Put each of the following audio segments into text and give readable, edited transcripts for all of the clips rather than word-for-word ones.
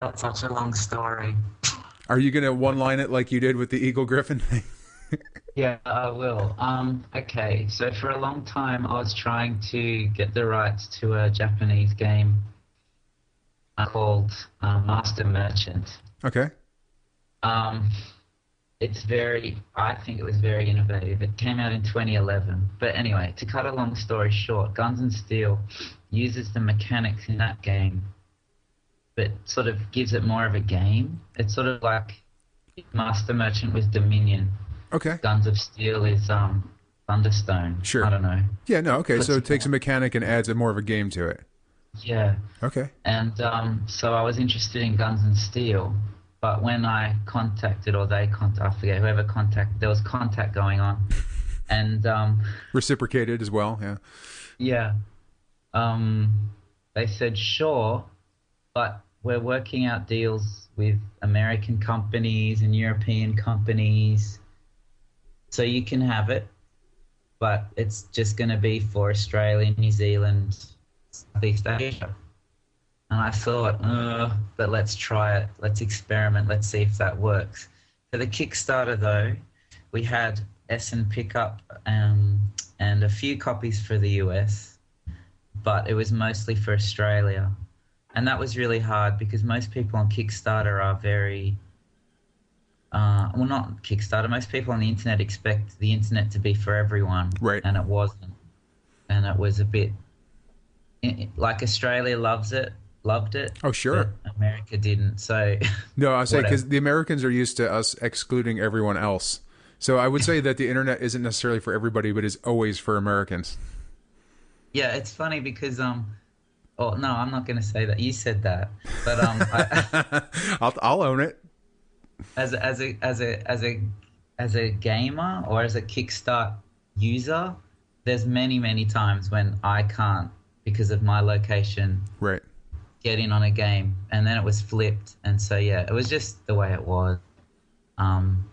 That's such a long story. Are you gonna one line it like you did with the Eagle Griffin thing? Yeah, I will. Okay, so for a long time, I was trying to get the rights to a Japanese game called Master Merchant. Okay. Um, I think it was very innovative. It came out in 2011. But anyway, to cut a long story short, Guns and Steel uses the mechanics in that game, but sort of gives it more of a game. It's sort of like Master Merchant with Dominion. Okay. Guns of Steel is Thunderstone. I Sure. don't know. Yeah. No. Okay. So Puts it takes a mechanic and adds a more of a game to it. yeah, Okay. and so I was interested in Guns and Steel, but when I contacted or they contact, I forget whoever contacted, there was contact going on, and Reciprocated as well. Yeah. yeah, they said sure, but we're working out deals with American companies and European companies, so you can have it, but it's just going to be for Australia, New Zealand, Southeast Asia. And I thought, but let's try it. Let's experiment. Let's see if that works. For the Kickstarter, though, we had Essen pickup and a few copies for the US, but it was mostly for Australia. And that was really hard because most people on Kickstarter are very, well, not Kickstarter, most people on the internet expect the internet to be for everyone, Right. and it wasn't. And it was a bit like Australia loved it, Oh, but sure. America didn't. So No, I say whatever. because the Americans are used to us excluding everyone else. So I would say that the internet isn't necessarily for everybody, but is always for Americans. Yeah, it's funny because oh no, I'm not going to say that. You said that, but I'll own it. as a gamer or as a Kickstart user, there's many times when I can't because of my location Right. get in on a game, and then it was flipped, and so yeah, it was just the way it was. Um,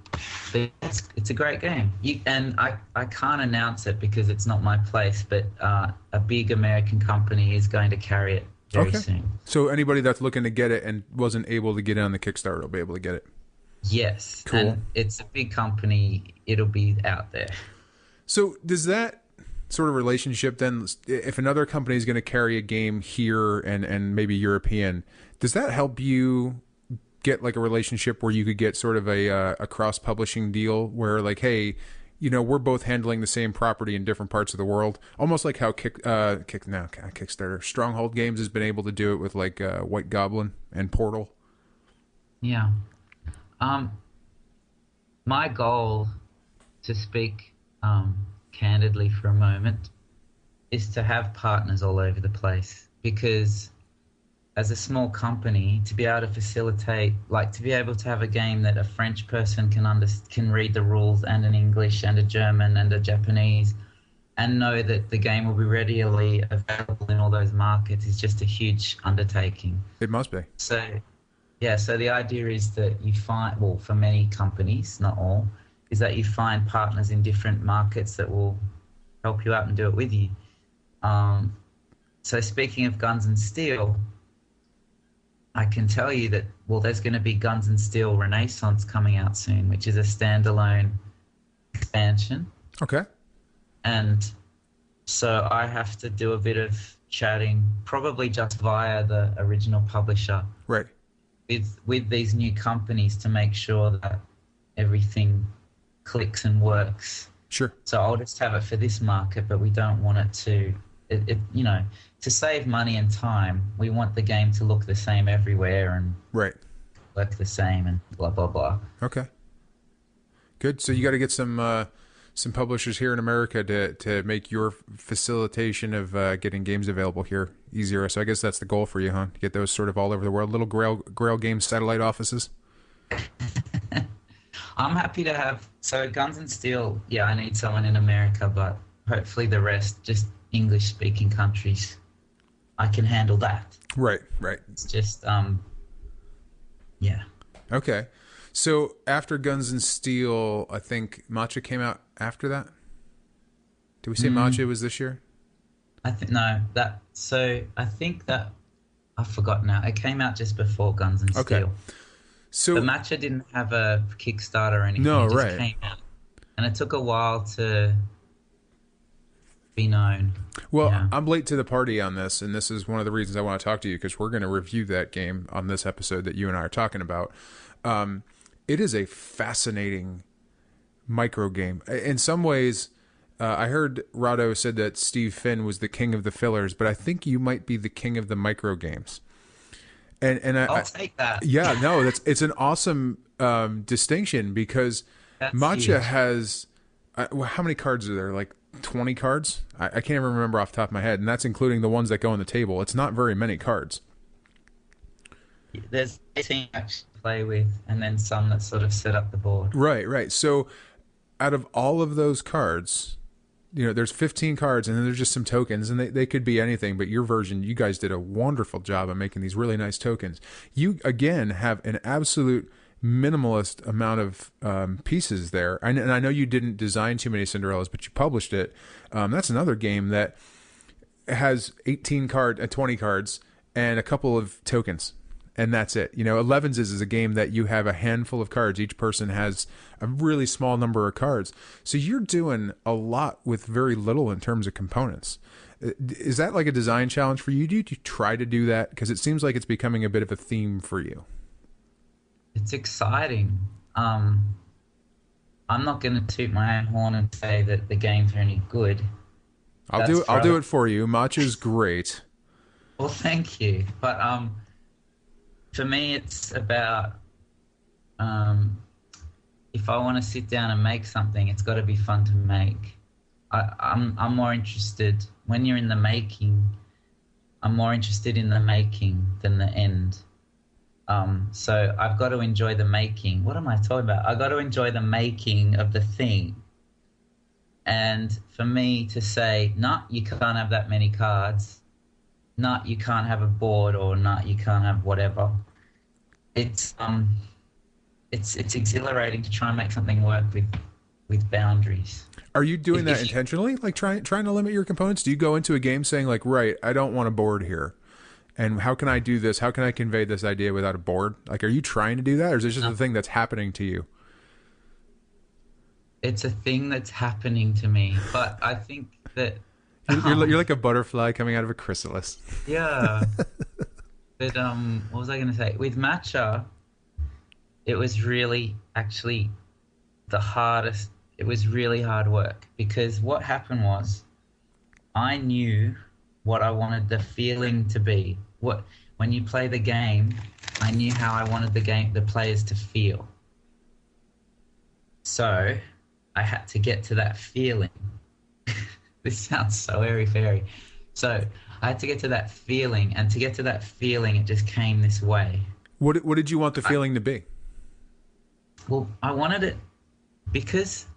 but it's a great game. And I can't announce it because it's not my place, but a big American company is going to carry it very Okay. soon. So anybody that's looking to get it and wasn't able to get in on the Kickstarter will be able to get it. Yes, Cool. and it's a big company. It'll be out there. So does that sort of relationship then, if another company is going to carry a game here and maybe European, does that help you get like a relationship where you could get sort of a cross publishing deal where like, hey, we're both handling the same property in different parts of the world, almost like how Kickstarter Stronghold Games has been able to do it with like White Goblin and Portal. Yeah. Um, my goal, to speak candidly for a moment, is to have partners all over the place because as a small company to be able to facilitate, like to be able to have a game that a French person can read the rules, and an English and a German and a Japanese, and know that the game will be readily available in all those markets is just a huge undertaking. It must be. So yeah, so the idea is that you find, well, for many companies, not all, is that you find partners in different markets that will help you out and do it with you. Um, so speaking of Guns and Steel, I can tell you that, well, there's going to be Guns and Steel Renaissance coming out soon, which is a standalone expansion. Okay. And so I have to do a bit of chatting, probably just via the original publisher, Right. with these new companies to make sure that everything clicks and works. Sure. So I'll just have it for this market, but we don't want it to, to save money and time. We want the game to look the same everywhere and Right. work the same and blah blah blah. Okay. Good. So you got to get some publishers here in America to make your facilitation of getting games available here easier. So I guess that's the goal for you, huh? To get those sort of all over the world, little Grail Games satellite offices. I'm happy to have, so Guns and Steel. Yeah, I need someone in America, but hopefully the rest, just English speaking countries, I can handle that. Right. Right. It's just yeah. Okay. So after Guns and Steel, I think Matcha came out after that. Did we say Matcha was this year? I think no, that so I think that I forgot now. It came out just before Guns and Okay. Steel. The So Matcha didn't have a Kickstarter or anything. no, It just right. came out, and it took a while to be known. Well, Yeah. I'm late to the party on this, and this is one of the reasons I want to talk to you because we're going to review that game on this episode that you and I are talking about. It is a fascinating micro game. In some ways, I heard Rado said that Steve Finn was the king of the fillers, but I think you might be the king of the micro games. And I'll take that. yeah, no, it's an awesome distinction because That's Matcha huge. has how many cards are there? Like 20 cards? I can't even remember off the top of my head, and that's including the ones that go on the table. It's not very many cards. There's 18 actually to play with, and then some that sort of set up the board. Right, right. So out of all of those cards, there's 15 cards, and then there's just some tokens, and they could be anything, but your version, you guys did a wonderful job of making these really nice tokens. You, again, have an absolute minimalist amount of pieces there. And I know you didn't design too many Cinderellas, but you published it. That's another game that has 20 cards and a couple of tokens. And that's it. 11s is a game that you have a handful of cards. Each person has a really small number of cards. So you're doing a lot with very little in terms of components. Is that like a design challenge for you? Do you try to do that? Because it seems like it's becoming a bit of a theme for you. It's exciting. I'm not going to toot my own horn and say that the games are any good. I'll do it for you. Matcha's great. Well, thank you. But for me, it's about if I want to sit down and make something, it's got to be fun to make. I'm more interested when you're in the making. I'm more interested in the making than the end. So I've got to enjoy the making. What am I talking about? I've got to enjoy the making of the thing. And for me to say, nah, you can't have that many cards. Nah, you can't have a board, or nah, you can't have whatever. It's exhilarating to try and make something work with boundaries. Are you doing that intentionally? Like trying to limit your components? Do you go into a game saying like, right, I don't want a board here. And how can I do this? How can I convey this idea without a board? Like, are you trying to do that, or is this just a thing that's happening to you? It's a thing that's happening to me, but I think that You're like a butterfly coming out of a chrysalis. yeah. But what was I going to say? With Matcha, it was really actually the hardest. It was really hard work because what happened was I knew what I wanted the feeling to be. When you play the game, I knew how I wanted the players to feel. So I had to get to that feeling. This sounds so airy-fairy. So I had to get to that feeling, and to get to that feeling, it just came this way. What did you want the feeling to be? Well, I wanted it because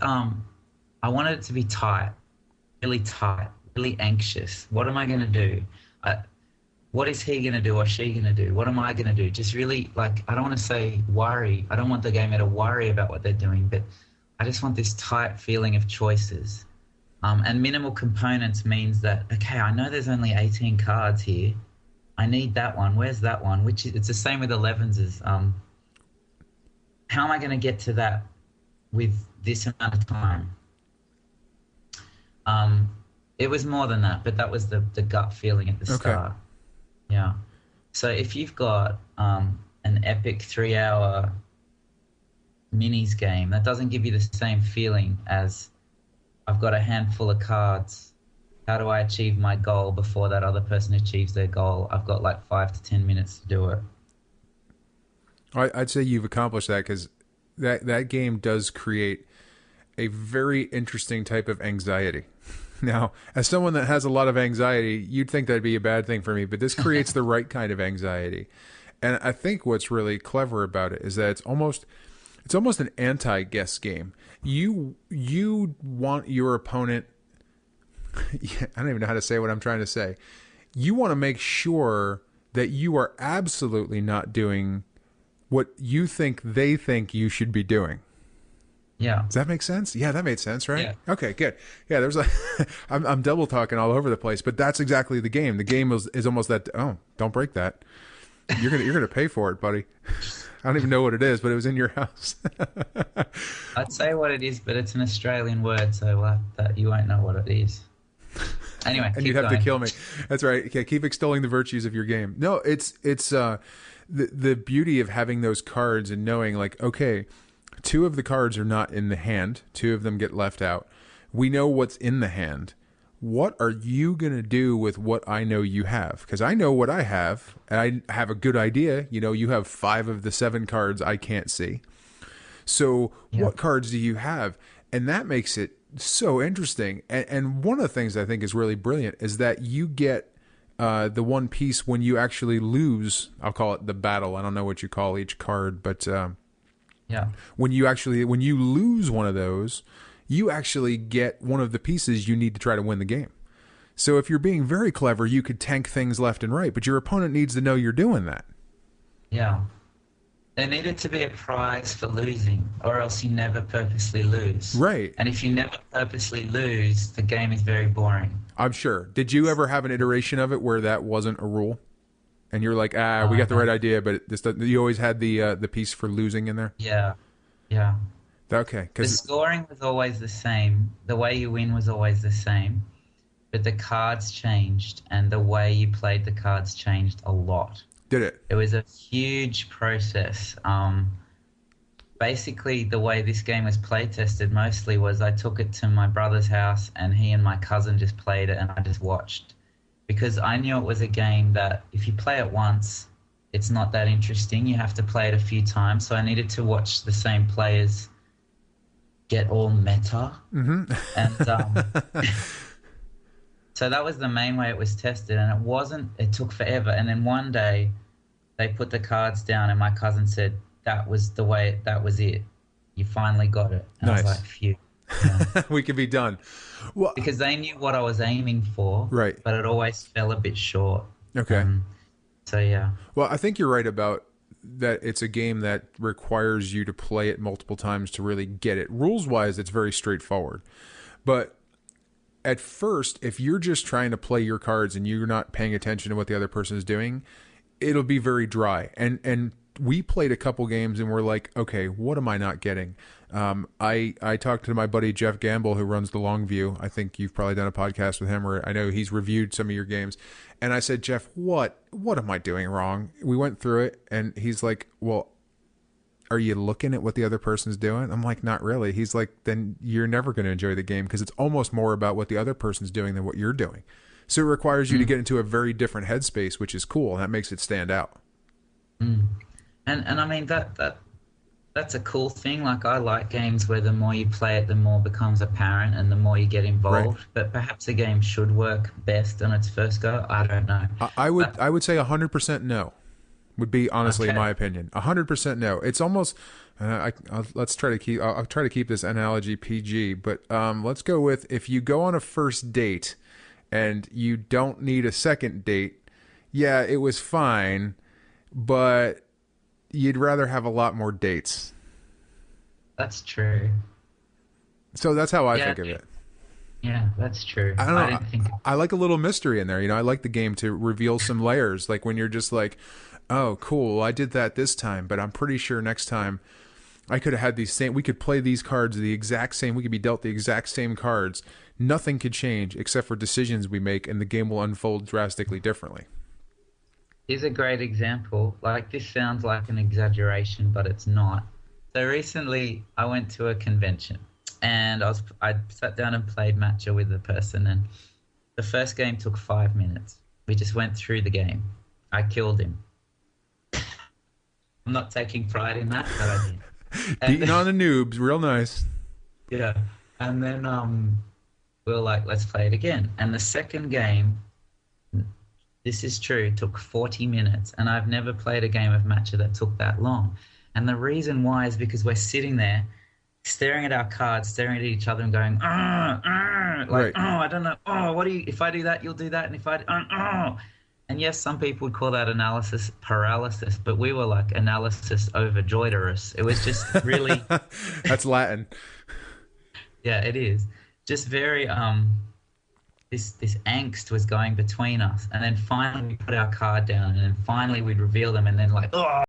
I wanted it to be tight, really anxious. What am I going to do? What is he going to do or she going to do? What am I going to do? Just really, like, I don't want to say worry. I don't want the gamer to worry about what they're doing, but I just want this tight feeling of choices. And minimal components means that, okay, I know there's only 18 cards here. I need that one. Where's that one? It's the same with 11s. How am I going to get to that with this amount of time? It was more than that, but that was the gut feeling at the start. Yeah. So if you've got an epic 3-hour minis game, that doesn't give you the same feeling as I've got a handful of cards. How do I achieve my goal before that other person achieves their goal? I've got like 5 to 10 minutes to do it. I'd say you've accomplished that because that game does create a very interesting type of anxiety. Now, as someone that has a lot of anxiety, you'd think that'd be a bad thing for me, but this creates the right kind of anxiety. And I think what's really clever about it is that it's almost an anti-guess game. You want your opponent. I don't even know how to say what I'm trying to say. You want to make sure that you are absolutely not doing what you think they think you should be doing. Yeah. Does that make sense? Yeah, that made sense, right? Yeah. Okay, good. Yeah, there's like I'm double talking all over the place, but that's exactly the game. The game is almost that. Oh, don't break that. You're gonna pay for it, buddy. I don't even know what it is, but it was in your house. I'd say what it is, but it's an Australian word, so that you won't know what it is. Anyway, And keep you'd have going. to kill me. That's right. Okay, keep extolling the virtues of your game. No, it's the beauty of having those cards and knowing like, okay, two of the cards are not in the hand, two of them get left out. We know what's in the hand. What are you going to do with what I know you have? Because I know what I have, and I have a good idea. You know, you have 5 of the 7 cards I can't see. So Yeah. what cards do you have? And that makes it so interesting. And one of the things I think is really brilliant is that you get the one piece when you actually lose. I'll call it the battle. I don't know what you call each card, but Yeah. when you lose one of those, you actually get one of the pieces you need to try to win the game. So if you're being very clever, you could tank things left and right, but your opponent needs to know you're doing that. Yeah. There needed to be a prize for losing, or else you never purposely lose. Right. And if you never purposely lose, the game is very boring. I'm sure. Did you ever have an iteration of it where that wasn't a rule? And you're like, we got the right idea, but you always had the piece for losing in there? Yeah. Yeah. Okay. The Because scoring was always the same. The way you win was always the same. But the cards changed, and the way you played the cards changed a lot. did it? It was a huge process. Basically, the way this game was play tested mostly was I took it to my brother's house, and he and my cousin just played it, and I just watched. Because I knew it was a game that if you play it once, it's not that interesting. You have to play it a few times. So I needed to watch the same players get all meta. Mm-hmm. And so that was the main way it was tested. And it took forever. And then one day they put the cards down, and my cousin said, that was it. You finally got it. And Nice. I was like, phew. Yeah. We could be done. Well, Because they knew what I was aiming for, Right. but it always fell a bit short. okay. So yeah, Well, I think you're right about that. It's a game that requires you to play it multiple times to really get it. Rules-wise, it's very straightforward. But at first, if you're just trying to play your cards and you're not paying attention to what the other person is doing, it'll be very dry. And we played a couple games and we're like, okay, what am I not getting? I talked to my buddy Jeff Gamble, who runs the Longview. I think you've probably done a podcast with him, or I know he's reviewed some of your games. And I said, Jeff, what am I doing wrong? We went through it, and he's like, well, are you looking at what the other person's doing? I'm like, not really. He's like, then you're never going to enjoy the game because it's almost more about what the other person's doing than what you're doing. So it requires you to get into a very different headspace, which is cool. And that makes it stand out. and I mean that's a cool thing. Like I like games where the more you play it, the more becomes apparent, and the more you get involved. Right. But perhaps a game should work best on its first go. I don't know. I would say 100% no. Would be honestly, in Okay. my opinion, 100% no. It's almost. I'll try to keep this analogy PG, but let's go with if you go on a first date and you don't need a second date. Yeah, it was fine, but you'd rather have a lot more dates. That's true. So that's how I Yeah. think of it. Yeah, that's true. I don't know. didn't think. I like a little mystery in there. You know, I like the game to reveal some layers. Like when you're just like, oh, cool, I did that this time, but I'm pretty sure next time I could have had we could play these cards the exact same. We could be dealt the exact same cards. Nothing could change except for decisions we make, and the game will unfold drastically differently. Here's a great example. Like this sounds like an exaggeration, but it's not. So recently, I went to a convention, and I sat down and played Matcha with the person, and the first game took 5 minutes. We just went through the game. I killed him. I'm not taking pride in that, but I did. Beating on the noobs, real nice. Yeah. And then we were like, let's play it again. And the second game, this is true, took 40 minutes. And I've never played a game of Matcha that took that long. And the reason why is because we're sitting there staring at our cards, staring at each other and going, like, Right. oh, I don't know. Oh, if I do that, you'll do that. And if I, And yes, some people would call that analysis paralysis, but we were like analysis overjoyedorous. It was just really, That's Latin. yeah, it is just very this angst was going between us, and then finally we put our card down, and then finally we'd reveal them, and then like, oh,